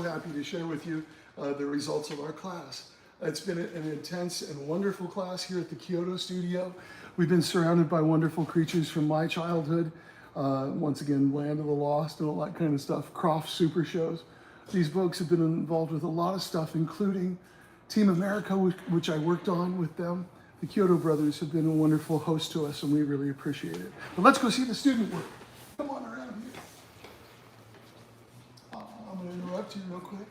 happy to share with you the results of our class. It's been an intense and wonderful class here at the Chiodo studio. We've been surrounded by wonderful creatures from my childhood. Once again, Land of the Lost and all that kind of stuff, Croft Super Shows. These folks have been involved with a lot of stuff, including Team America, which I worked on with them. The Chiodo brothers have been a wonderful host to us, and we really appreciate it. But let's go see the student work. Come on around here. I'm going to interrupt you real quick.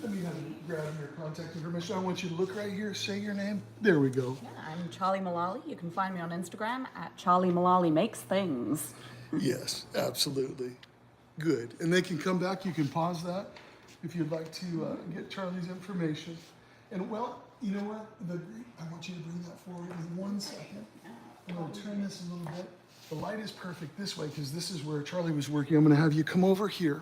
Let me grab your contact information. I want you to look right here, say your name. There we go. Yeah, I'm Charley Mulally. You can find me on Instagram at Charley Mulally Makes Things. Yes, absolutely. Good. And they can come back. You can pause that if you'd like to get Charley's information. And well, you know what? I want you to bring that forward in 1 second. I'm going to turn this a little bit. The light is perfect this way because this is where Charley was working. I'm going to have you come over here.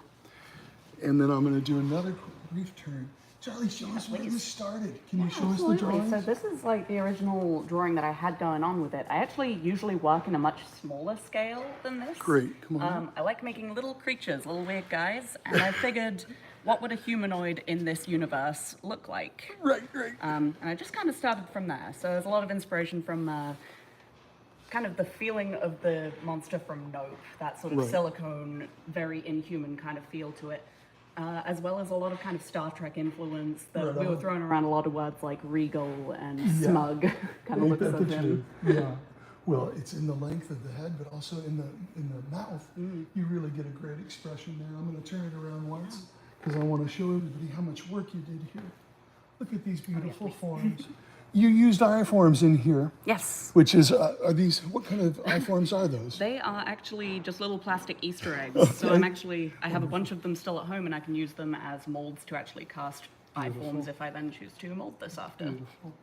And then I'm going to do another brief turn. Charley, show us where this started. Can you show us the drawings? So this is like the original drawing that I had going on with it. I actually usually work in a much smaller scale than this. Great, come on. I like making little creatures, little weird guys, and I figured, what would a humanoid in this universe look like? Right. And I just kind of started from there. So there's a lot of inspiration from kind of the feeling of the monster from Nope, that sort of silicone, very inhuman kind of feel to it. As well as a lot of kind of Star Trek influence that we were throwing around a lot of words like regal and smug kind of looks of him. Yeah. Well, it's in the length of the head, but also in the mouth. You really get a great expression there. I'm going to turn it around once because I want to show everybody how much work you did here. Look at these beautiful forms. You used eye forms in here. Yes. Which is, are these, what kind of eye forms are those? They are actually just little plastic Easter eggs. So I have a bunch of them still at home and I can use them as molds to actually cast eye forms if I then choose to mold this after. Beautiful.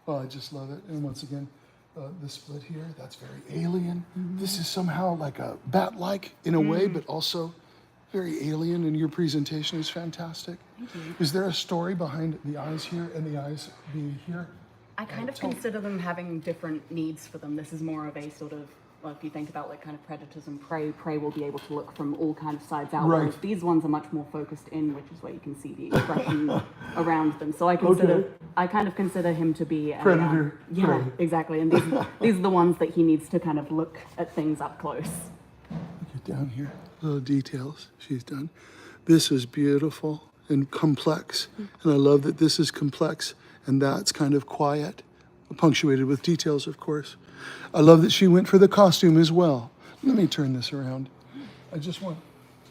Oh, I just love it. And once again, the split here, that's very alien. This is somehow like a bat-like in a way, but also very alien, and your presentation is fantastic. Thank you. Is there a story behind the eyes here and the eyes being here? I kind of consider them having different needs for them. This is more of a sort of, well, if you think about like kind of predators and prey will be able to look from all kind of sides out. Right. Whereas these ones are much more focused in, which is where you can see the expression around them. So I kind of consider him to be a Predator. Yeah, prey. exactly. And these are the ones that he needs to kind of look at things up close. Get down here, little details she's done. This is beautiful and complex, and I love that this is complex and that's kind of quiet, punctuated with details, of course. I love that she went for the costume as well. Let me turn this around. I just want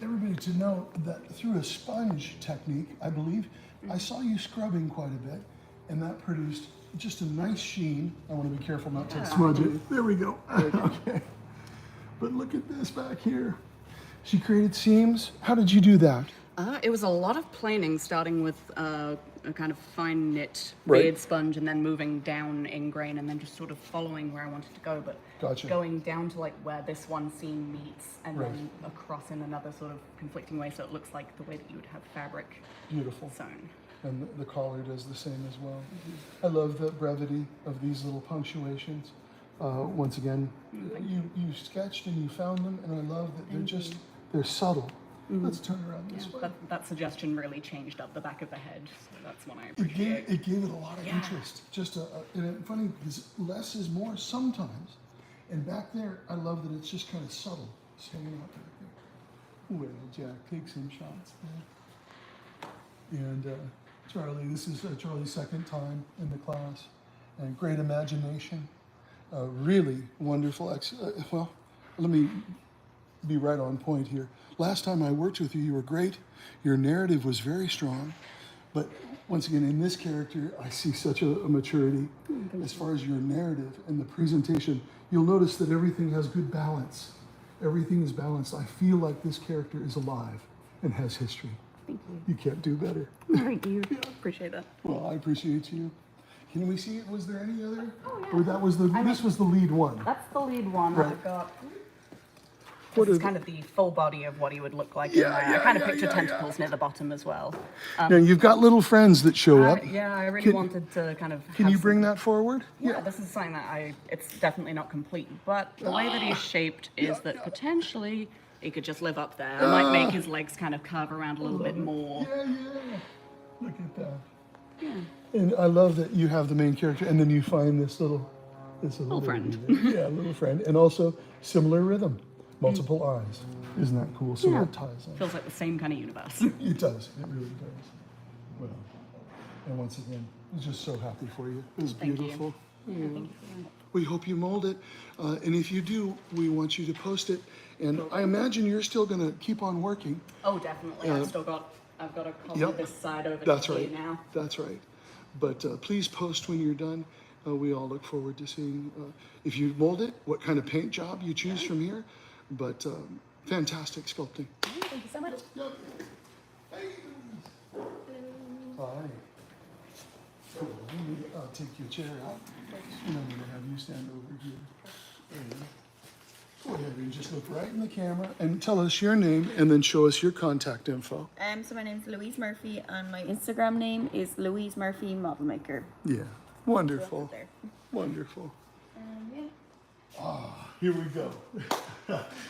everybody to know that through a sponge technique, I believe, I saw you scrubbing quite a bit, and that produced just a nice sheen. I want to be careful not to smudge it. There we go. Okay. But look at this back here. She created seams. How did you do that? It was a lot of planing, starting with a kind of fine knit beard sponge and then moving down in grain and then just sort of following where I wanted to go, but going down to like where this one seam meets and then across in another sort of conflicting way, so it looks like the way that you would have fabric sewn. And the collar does the same as well. I love the brevity of these little punctuations. Once again, you sketched and you found them, and I love that they're subtle. Let's turn around this way. That suggestion really changed up the back of the head, so that's what I appreciate. It gave it a lot of interest. Just and it's funny because less is more sometimes. And back there, I love that it's just kind of subtle, hanging out back there. Well, Jack, take some shots there. And Charley, this is Charley's second time in the class, and great imagination. Really wonderful. Well, let me be right on point here. Last time I worked with you, you were great. Your narrative was very strong. But once again, in this character, I see such a maturity as far as your narrative and the presentation. You'll notice that everything has good balance. Everything is balanced. I feel like this character is alive and has history. Thank you. You can't do better. Thank you. Appreciate that. Well, I appreciate you. Can we see it? Was there any other? Oh, yeah. Or that was this was the lead one? That's the lead one. Right. I've got. This is kind of the full body of what he would look like. I kind of picture tentacles near the bottom as well. Now you've got little friends that show up. Yeah, I really wanted to kind of. Can you bring that forward? Yeah, this is something that it's definitely not complete, but the way that he's shaped is that potentially he could just live up there. I might make his legs kind of curve around a little bit more. And I love that you have the main character, and then you find this little Little friend. baby there. Yeah, little friend, and also similar rhythm, multiple eyes. Isn't that cool? So that ties in. Feels like the same kind of universe. It does. It really does. Well, and once again, I'm just so happy for you. It was Thank you. beautiful. Yeah, thank you for that. We hope you mold it, and if you do, we want you to post it. And I imagine you're still going to keep on working. Oh, definitely. I've got to copy Yep. this side over That's to right. you now. That's right. But please post when you're done. We all look forward to seeing if you mold it, what kind of paint job you choose from here. But fantastic sculpting. Thank you so much. Yep. Hey. Hi. Cool. I'll take your chair out. And I'm going to have you stand over here. There you go. Go ahead and just look right in the camera and tell us your name and then show us your contact info. So my name's Louise Murphy and my Instagram name is Louise Murphy Model Maker. Yeah. Wonderful. There. Wonderful. Yeah. Here we go.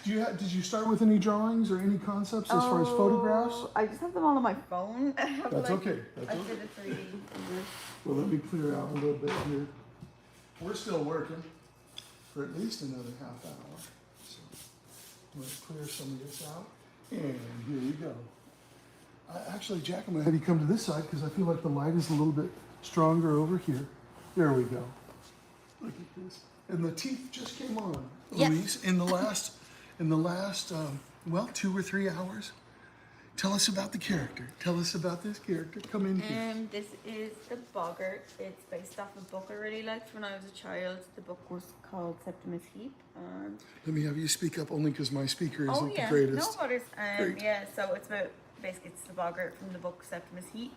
Did you start with any drawings or any concepts as far as photographs? I just have them all on my phone. That's okay. That's I okay. did a 3D. Well, let me clear out a little bit here. We're still working for at least another half hour. So I'm going to clear some of this out. And here we go. Actually, Jack, I'm going to have you come to this side because I feel like the light is a little bit stronger over here. There we go. Look at this. And the teeth just came on, Yes. Louise, in the last, well, 2 or 3 hours. Tell us about the character. Tell us about this character. Come in here. This is the Boggart. It's based off a book I really liked when I was a child. The book was called Septimus Heap. Let me have you speak up only because my speaker isn't Oh the yeah, greatest. no butters. Great. Yeah, so it's about basically it's the Boggart from the book Septimus Heap.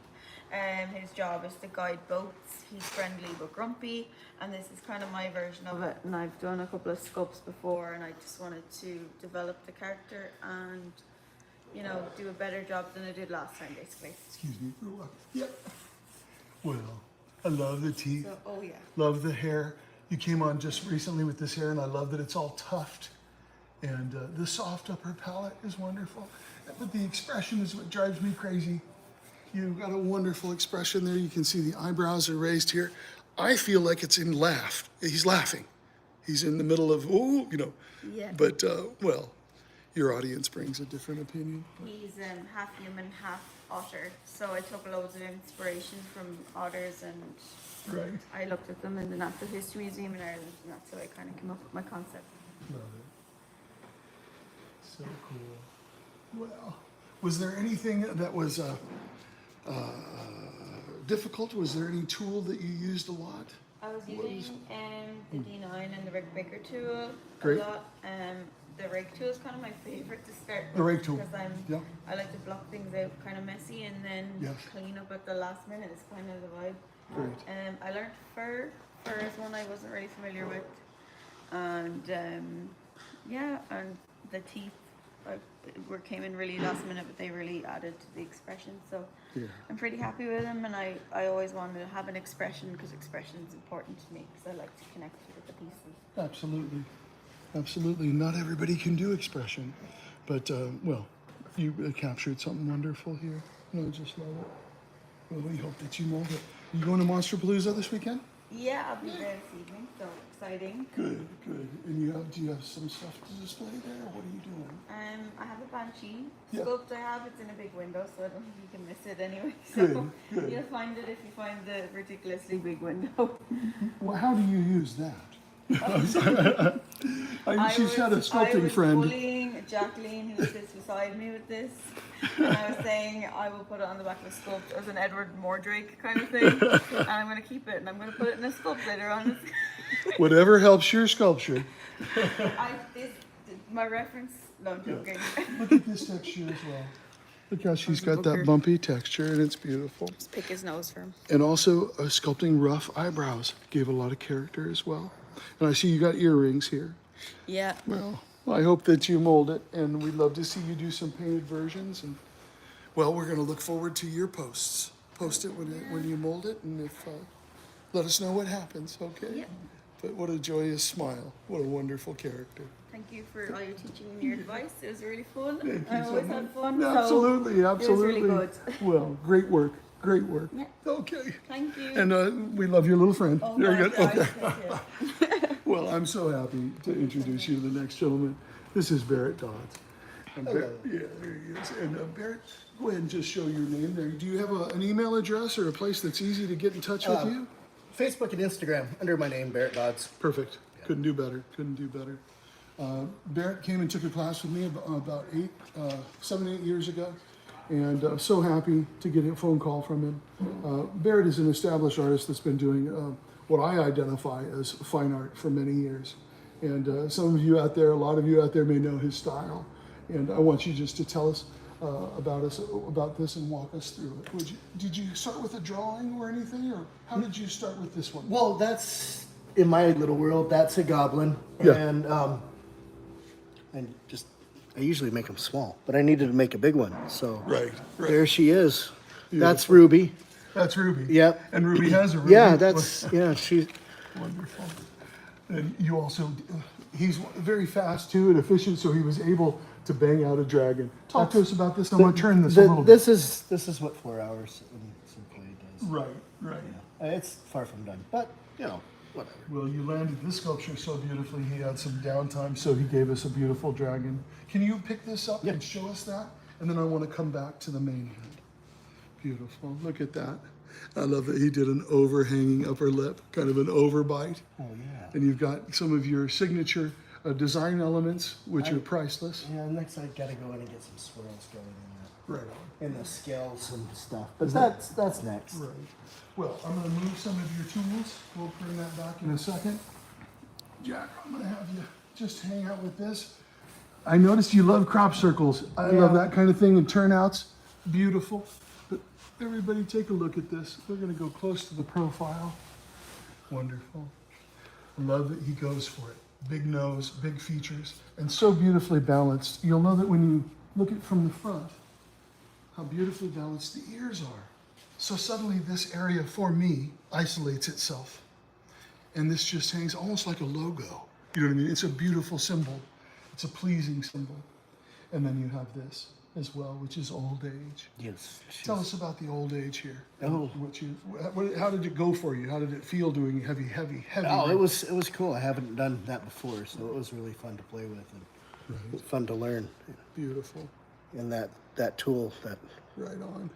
His job is to guide boats. He's friendly but grumpy, and this is kind of my version of it. And I've done a couple of sculpts before, and I just wanted to develop the character and, you know, do a better job than I did last time, basically. Excuse me. Yep. Well, I love the teeth. So, oh yeah. Love the hair. You came on just recently with this hair, and I love that it's all tufted. And the soft upper palate is wonderful. But the expression is what drives me crazy. You've got a wonderful expression there. You can see the eyebrows are raised here. I feel like it's in laugh. He's laughing. He's in the middle of, oh, you know. Yeah. But, well, your audience brings a different opinion. He's half human, half otter. So I took loads of inspiration from otters, and Right. I looked at them in the Natural History Museum in Ireland, and that's how I kind of came up with my concept. Love it. So cool. Well, was there anything that was difficult? Was there any tool that you used a lot? I was using the D9 and the Rig Baker tool Great. a lot. The rake tool is kind of my favorite to start with. The rake tool, Because yeah. I like to block things out kind of messy and then Yes. clean up at the last minute is kind of the vibe. Great. I learned fur. Fur is one I wasn't really familiar with. And yeah, and the teeth came in really last minute, but they really added to the expression. So Yeah. I'm pretty happy with them, and I always wanted to have an expression because expression is important to me because I like to connect with the pieces. Absolutely. Absolutely. Not everybody can do expression. But, well, you captured something wonderful here. And I just love it. Well, we hope that you mold it. You going to MONSTERPALOOZA this weekend? Yeah, I'll be there this evening, so exciting. Good, good. And do you have some stuff to display there? What are you doing? I have a banshee Yeah. sculpt I have. It's in a big window, so I don't think you can miss it anyway. So Good, good. you'll find it if you find the ridiculously big window. Well, how do you use that? She's had a I sculpting was friend. bullying Jacqueline, who sits beside me with this, and I was saying I will put it on the back of a sculpt as an Edward Mordrake kind of thing, and I'm going to keep it, and I'm going to put it in a sculpt later on. Whatever helps your sculpture. My reference, no, I'm joking. Look at this texture as well. Look how she's got that bumpy texture, and it's beautiful. Just pick his nose for him. And also sculpting rough eyebrows gave a lot of character as well. And I see you got earrings here. Yeah. Well, I hope that you mold it, and we'd love to see you do some painted versions. And well, we're going to look forward to your posts. Post it when you mold it, and if let us know what happens. Okay. Yeah. But what a joyous smile! What a wonderful character. Thank you for all your teaching and your advice. It was really fun. Thank you I so always much. had fun. Absolutely, so absolutely. It was really good. Well, great work. Great work. Yeah. Okay. Thank you. And we love your little friend. Oh, Very my good. God, Okay. thank you. Well, I'm so happy to introduce you to the next gentleman. This is Barrett Dodds. And yeah, there he is. And Barrett, go ahead and just show your name there. Do you have an email address or a place that's easy to get in touch with you? Facebook and Instagram under my name, Barrett Dodds. Perfect. Couldn't do better. Couldn't do better. Barrett came and took a class with me about 7, 8 years ago. And so happy to get a phone call from him. Barrett is an established artist that's been doing what I identify as fine art for many years. And some of you out there, a lot of you out there may know his style. And I want you just to tell us about this and walk us through it. Did you start with a drawing or anything, or how did you start with this one? Well, that's, in my little world, that's a goblin. Yeah. And I usually make them small, but I needed to make a big one. So Right. there she is. That's Beautiful. Ruby. That's Ruby. Yep. And Ruby has a Ruby. Yeah, she's, Wonderful. And you also, he's very fast too and efficient, so he was able to bang out a dragon. Talk to us about this. I'm going to turn this a little bit. this is what 4 hours in play does. Right, right. Yeah. It's far from done, but whatever. Well, you landed this sculpture so beautifully. He had some downtime, so he gave us a beautiful dragon. Can you pick this up and show us that? And then I want to come back to the main hand. Beautiful. Look at that. I love that he did an overhanging upper lip, kind of an overbite. Oh yeah. And you've got some of your signature design elements, which are priceless. Yeah, next I gotta go in and get some swirls going in Right on. that, in the scales and stuff. But that's next. Right. Well, I'm going to move some of your tools. We'll bring that back in a second. Jack, I'm going to have you just hang out with this. I noticed you love crop circles. I love that kind of thing and turnouts. Beautiful. But everybody take a look at this. We're going to go close to the profile. Wonderful. I love that he goes for it. Big nose, big features, and so beautifully balanced. You'll know that when you look at from the front, how beautifully balanced the ears are. So suddenly this area for me isolates itself. And this just hangs almost like a logo. You know what I mean? It's a beautiful symbol. It's a pleasing symbol. And then you have this as well, which is old age. Yes. Tell us about the old age here. Oh. How did it go for you? How did it feel doing heavy? Oh, it was cool. I haven't done that before, so it was really fun to play with and fun to learn. Beautiful. And that tool, Right on.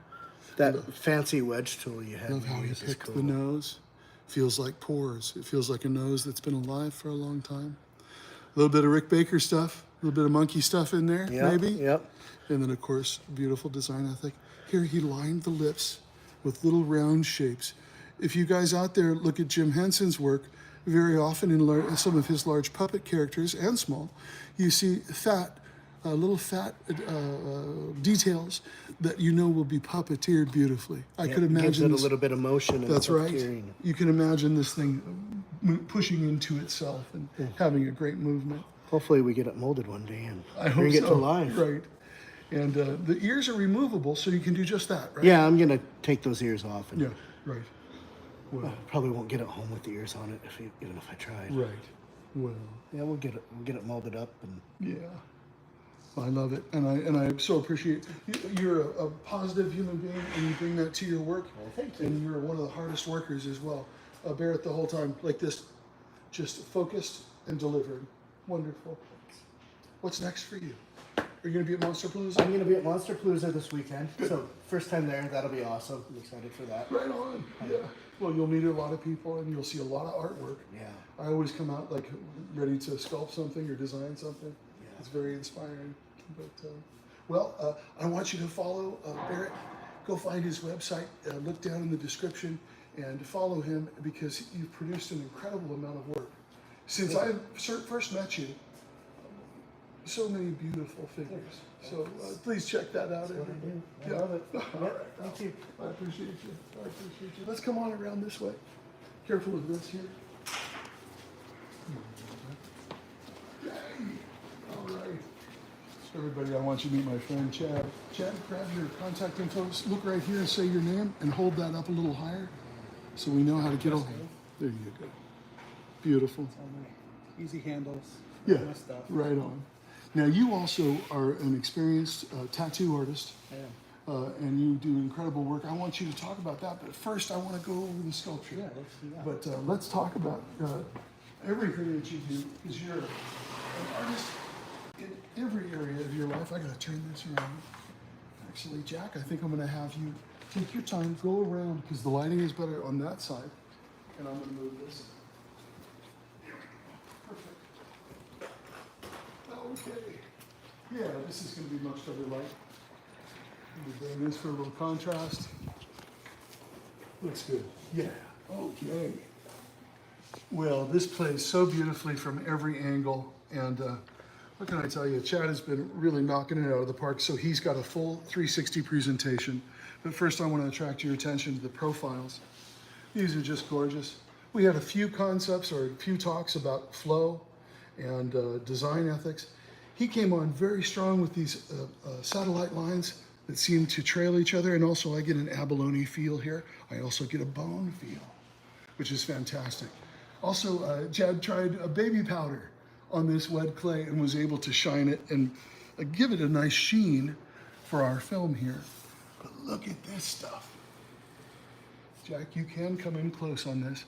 that fancy wedge tool you had. Love how me he use is picked cool. the nose. Feels like pores. It feels like a nose that's been alive for a long time. A little bit of Rick Baker stuff, a little bit of monkey stuff in there, Yep, maybe. Yep. And then, of course, beautiful design ethic. Here he lined the lips with little round shapes. If you guys out there look at Jim Henson's work, very often in some of his large puppet characters and small, you see little fat details that you know will be puppeteered beautifully. I could imagine Gives it a this- little bit of motion. That's and right. puppeteering. You can imagine this thing pushing into itself and having a great movement. Hopefully we get it molded one day and I hope bring it so. to life. Right. And the ears are removable, so you can do just that, right? Yeah, I'm gonna take those ears off. And Yeah, right. Well, Probably won't get it home with the ears on it, even if I tried. right. Well, Yeah, we'll get it molded up and. yeah. I love it, and I so appreciate you're a positive human being, and you bring that to your work. Well, thank you. And you're one of the hardest workers as well. Barrett, the whole time like this, just focused and delivering. Wonderful. What's next for you? Are you going to be at MONSTERPALOOZA? I'm gonna be at MONSTERPALOOZA this weekend, so first time there. That'll be awesome. I'm excited for that. Right on. Yeah. Well, you'll meet a lot of people, and you'll see a lot of artwork. Yeah. I always come out like ready to sculpt something or design something. Yeah. It's very inspiring. But I want you to follow Barrett. Go find his website. Look down in the description and follow him because you've produced an incredible amount of work. Since I first met you, so many beautiful figures. So please check that out. I love it. All right. Thank you. I appreciate you. I appreciate you. Let's come on around this way. Careful of this here. All right. So everybody, I want you to meet my friend Chad. Chad, grab your contact info. Look right here and say your name and hold that up a little higher so we know how to get over. There you go. Beautiful. Easy handles. Yeah, My stuff. right on. Now you also are an experienced tattoo artist. I am. and you do incredible work. I want you to talk about that, but first I want to go over the sculpture. Yeah, let's do that. But let's talk about everything that you do, because you're an artist in every area of your life. I gotta turn this around. Actually, Jack, I think I'm gonna have you take your time, go around, because the lighting is better on that side, and I'm gonna move this. Here we go. Perfect. Okay. Yeah, this is gonna be much better light. We're doing this for a little contrast. Looks good. Yeah. Okay. Well, this plays so beautifully from every angle, and what can I tell you? Chad has been really knocking it out of the park, so he's got a full 360 presentation. But first I want to attract your attention to the profiles. These are just gorgeous. We had a few concepts or a few talks about flow and design ethics. He came on very strong with these satellite lines that seem to trail each other, and also I get an abalone feel here. I also get a bone feel, which is fantastic. Also, Chad tried a baby powder on this wet clay and was able to shine it and give it a nice sheen for our film here. But look at this stuff. Jack, you can come in close on this.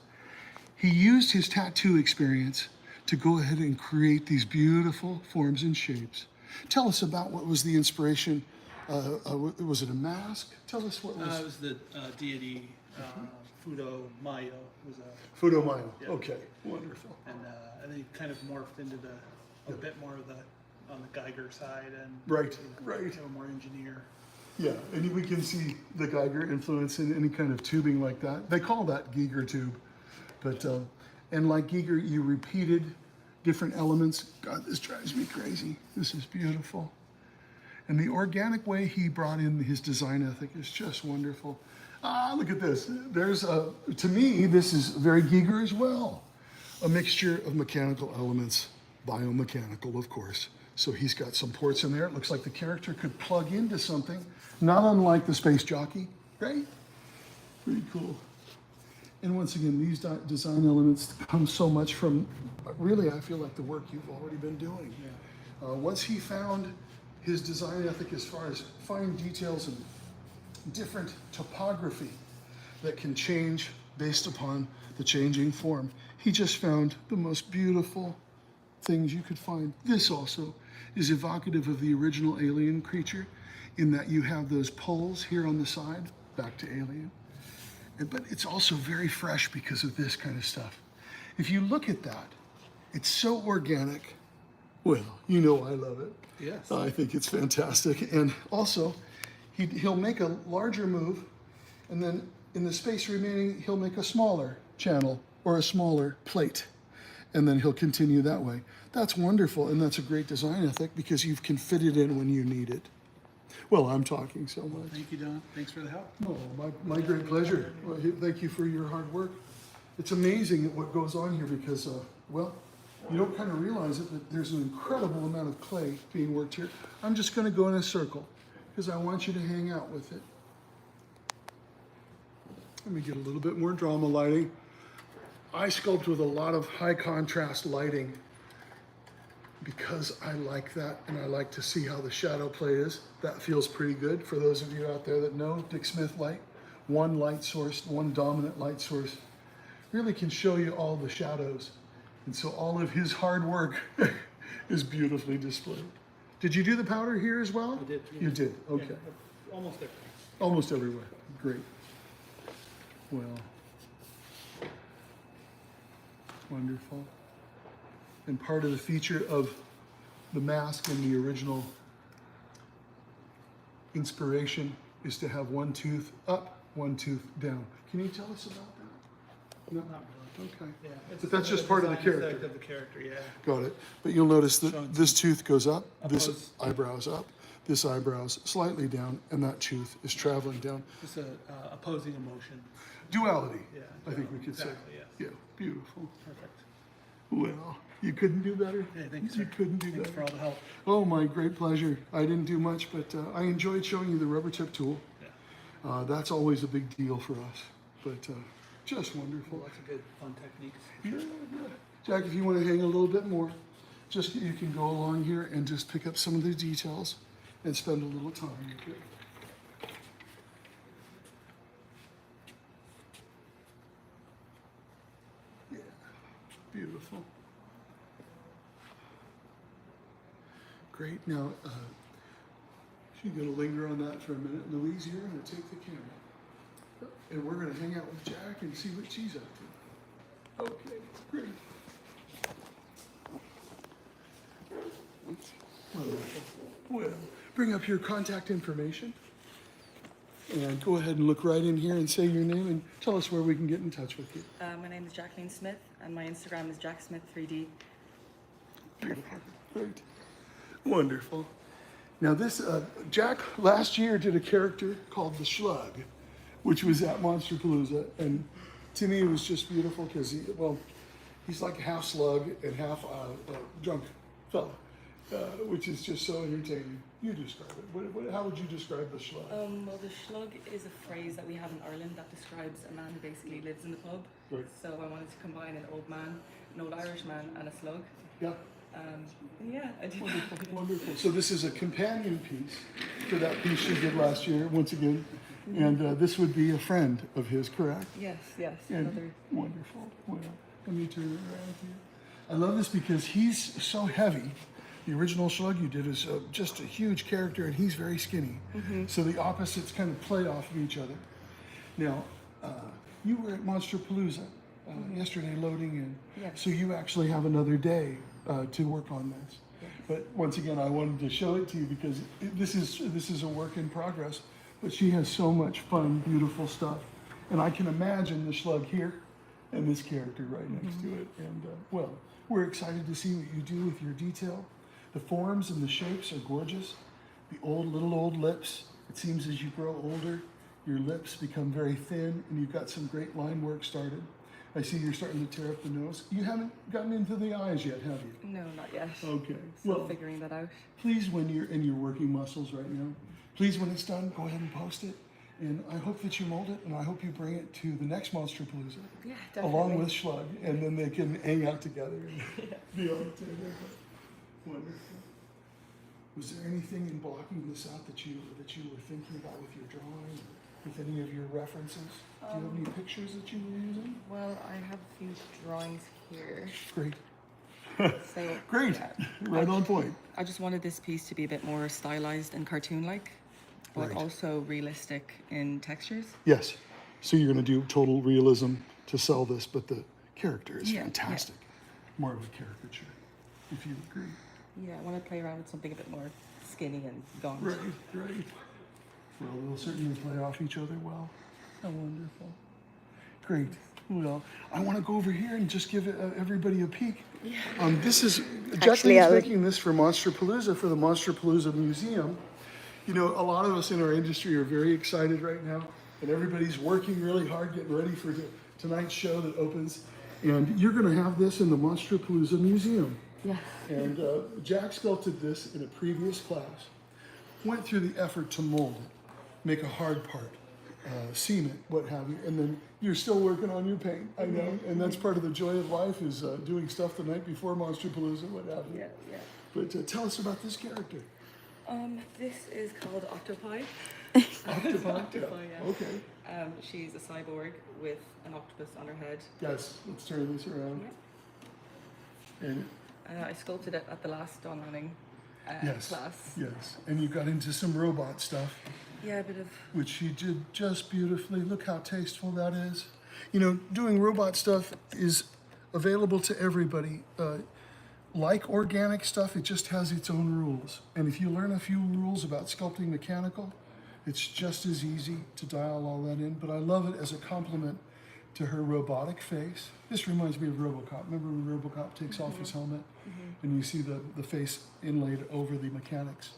He used his tattoo experience to go ahead and create these beautiful forms and shapes. Tell us about what was the inspiration. Was it a mask? Tell us what was. It was the deity Fudo Mayo. Was a Fudo Mayo. Yeah. Okay, wonderful. and then he kind of morphed into a bit more of the on the Geiger side and Right, you know, right. a little more engineer. Yeah, and we can see the Geiger influence in any kind of tubing like that. They call that Geiger tube. But, and like Geiger, you repeated different elements. God, this drives me crazy. This is beautiful. And the organic way he brought in his design ethic is just wonderful. Ah, look at this. There's to me, this is very Geiger as well. A mixture of mechanical elements, biomechanical, of course. So he's got some ports in there. It looks like the character could plug into something, not unlike the space jockey, right? Pretty cool. And once again, these design elements come so much from, really, I feel like the work you've already been doing. Yeah. Once he found his design ethic as far as fine details and different topography that can change based upon the changing form, he just found the most beautiful things you could find. This also is evocative of the original Alien creature in that you have those poles here on the side, back to Alien. But it's also very fresh because of this kind of stuff. If you look at that, it's so organic. Well, you know I love it. Yes. I think it's fantastic. And also, he'll make a larger move, and then in the space remaining, he'll make a smaller channel or a smaller plate. And then he'll continue that way. That's wonderful, and that's a great design ethic because you can fit it in when you need it. Well, I'm talking so much. Thank you, Don. Thanks for the help. Oh, my great pleasure. Well, thank you for your hard work. It's amazing what goes on here because, well, you don't kind of realize it, but there's an incredible amount of clay being worked here. I'm just going to go in a circle because I want you to hang out with it. Let me get a little bit more drama lighting. I sculpt with a lot of high contrast lighting because I like that and I like to see how the shadow play is. That feels pretty good for those of you out there that know Dick Smith light. One light source, one dominant light source really can show you all the shadows. And so all of his hard work is beautifully displayed. Did you do the powder here as well? I did. You did, okay. Yeah, almost everything. Almost everywhere, great. Well, wonderful. And part of the feature of the mask and the original inspiration is to have one tooth up, one tooth down. Can you tell us about that? No? Not really. Okay. Yeah, But that's just part of the design character. effect of the character, yeah. Got it. But you'll notice that Showing this tooth goes up, this Oppose. eyebrow's up, this eyebrow's slightly down, and that tooth is traveling down. Just a opposing emotion. Duality, Yeah, I think we could say. exactly, yes. Yeah, beautiful. Perfect. Well, you couldn't do better. Hey, thank you, You sir. couldn't do Thanks better. for all the help. Oh, my great pleasure. I didn't do much, but I enjoyed showing you the rubber tip tool. Yeah. That's always a big deal for us, but just wonderful. Lots of good, fun techniques. Yeah, yeah. Jack, if you want to hang a little bit more, just you can go along here and just pick up some of the details and spend a little time with it. beautiful. Great. Now, you're going to linger on that for a minute. Louise, you're going to take the camera. And we're going to hang out with Jack and see what she's up to. Okay, great. Wonderful. Well, bring up your contact information. And go ahead and look right in here and say your name and tell us where we can get in touch with you. My name is Jacqueline Smyth, and my Instagram is JackSmith3D. Great. Wonderful. Now this, Jack last year did a character called the Slug, which was at MONSTERPALOOZA, and to me it was just beautiful because he's like half slug and half drunk fella, which is just so entertaining. You describe it. How would you describe the Slug? Well, the slug is a phrase that we have in Ireland that describes a man who basically lives in the pub. Right. So I wanted to combine an old man, an old Irish man, and a slug. Yeah. And yeah, I did. Wonderful, wonderful. So this is a companion piece to that piece you did last year, once again. And this would be a friend of his, correct? Yes, yes. And Another. wonderful. Well, let me turn it around here. I love this because he's so heavy. The original Slug you did is just a huge character, and he's very skinny. So the opposites kind of play off of each other. Now, you were at MONSTERPALOOZA yesterday loading in. Yes. So you actually have another day to work on this. Yes. But once again, I wanted to show it to you because this is a work in progress. But she has so much fun, beautiful stuff. And I can imagine the Slug here and this character right next to it. And well, we're excited to see what you do with your detail. The forms and the shapes are gorgeous. The little old lips. It seems as you grow older, your lips become very thin, and you've got some great line work started. I see you're starting to tear up the nose. You haven't gotten into the eyes yet, have you? No, not yet. Okay. Still figuring that out. Please, when you're in your working muscles right now, please, when it's done, go ahead and post it. And I hope that you mold it, and I hope you bring it to the next MONSTERPALOOZA. Yeah, definitely. Along with Slug, and then they can hang out together and be on the table. Wonderful. Was there anything in blocking this out that you were thinking about with your drawing, with any of your references? Do you have any pictures that you were using? Well, I have a few drawings here. Great. So Great. yeah, Right on point. I just wanted this piece to be a bit more stylized and cartoon-like, but Right. also realistic in textures. Yes. So you're going to do total realism to sell this, but the character is Yeah, fantastic. More of a caricature, if you agree. Yeah, I want to play around with something a bit more skinny and gaunt. Right, right. Well, they'll certainly play off each other well. How wonderful. Great. Well, I want to go over here and just give everybody a peek. Yeah. This is, Jacqueline's making this for MONSTERPALOOZA, for the MONSTERPALOOZA Museum. You know, a lot of us in our industry are very excited right now, and everybody's working really hard, getting ready for tonight's show that opens. And you're going to have this in the MONSTERPALOOZA Museum. Yeah. And Jack sculpted this in a previous class, went through the effort to mold it, make a hard part, seam it, what have you, and then you're still working on your paint, I know, and that's part of the joy of life is doing stuff the night before MONSTERPALOOZA, what have you. Yeah, yeah. But tell us about this character. This is called Octopi. Octopi? Octopi, yeah. Okay. She's a cyborg with an octopus on her head. Yes, let's turn this around. Yeah. And I sculpted it at the last Don Lanning yes, class. yes, and you got into some robot stuff. Yeah, a bit of. Which she did just beautifully. Look how tasteful that is. You know, doing robot stuff is available to everybody. Like organic stuff, it just has its own rules. And if you learn a few rules about sculpting mechanical, it's just as easy to dial all that in. But I love it as a complement to her robotic face. This reminds me of RoboCop. Remember when RoboCop takes off his helmet and you see the face inlaid over the mechanics?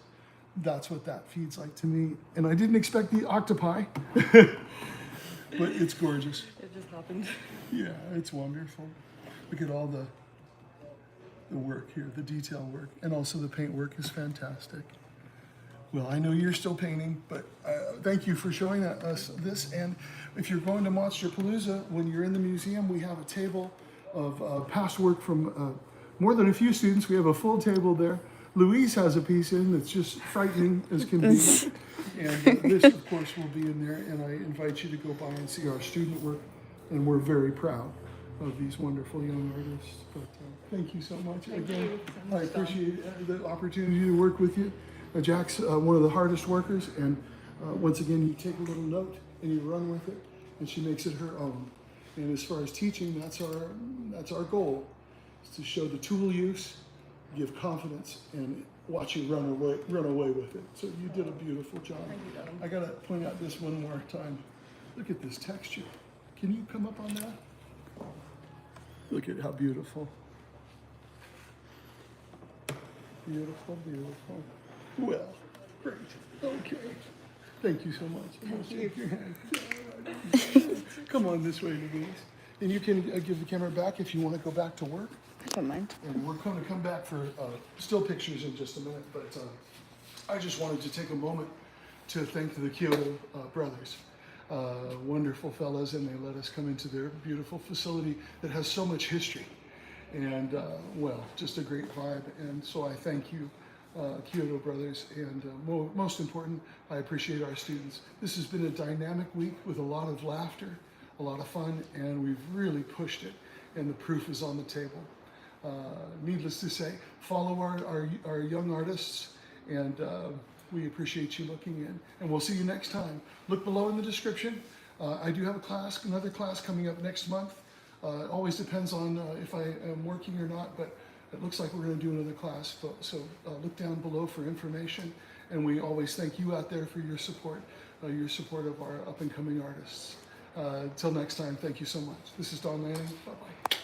That's what that feeds like to me. And I didn't expect the octopi, but it's gorgeous. It just happened. Yeah, it's wonderful. Look at all the work here, the detail work, and also the paint work is fantastic. Well, I know you're still painting, but thank you for showing us this. And if you're going to MONSTERPALOOZA, when you're in the museum, we have a table of past work from more than a few students. We have a full table there. Louise has a piece in that's just frightening as can be. And this, of course, will be in there. And I invite you to go by and see our student work. And we're very proud of these wonderful young artists. But thank you so much. Thank Again, you so I much, Don. appreciate the opportunity to work with you. Jack's one of the hardest workers, and once again, you take a little note and you run with it, and she makes it her own. And as far as teaching, that's our goal, is to show the tool use, give confidence, and watch you run away with it. So you did a beautiful job. Thank you, Don. I gotta point out this one more time. Look at this texture. Can you come up on that? Look at how beautiful. Beautiful, beautiful. Well, great. Okay. Thank you so much. I'll shake your hand. Come on this way, Louise. And you can give the camera back if you want to go back to work. I don't mind. And we're going to come back for still pictures in just a minute, but I just wanted to take a moment to thank the Chiodo brothers. Wonderful fellas, and they let us come into their beautiful facility that has so much history. And well, just a great vibe. And so I thank you, Chiodo brothers, and most important, I appreciate our students. This has been a dynamic week with a lot of laughter, a lot of fun, and we've really pushed it, and the proof is on the table. Needless to say, follow our young artists, and we appreciate you looking in. And we'll see you next time. Look below in the description. I do have another class coming up next month. It always depends on if I am working or not, but it looks like we're going to do another class. So look down below for information. And we always thank you out there for your support of our up-and-coming artists. Till next time, thank you so much. This is Don Lanning. Bye-bye.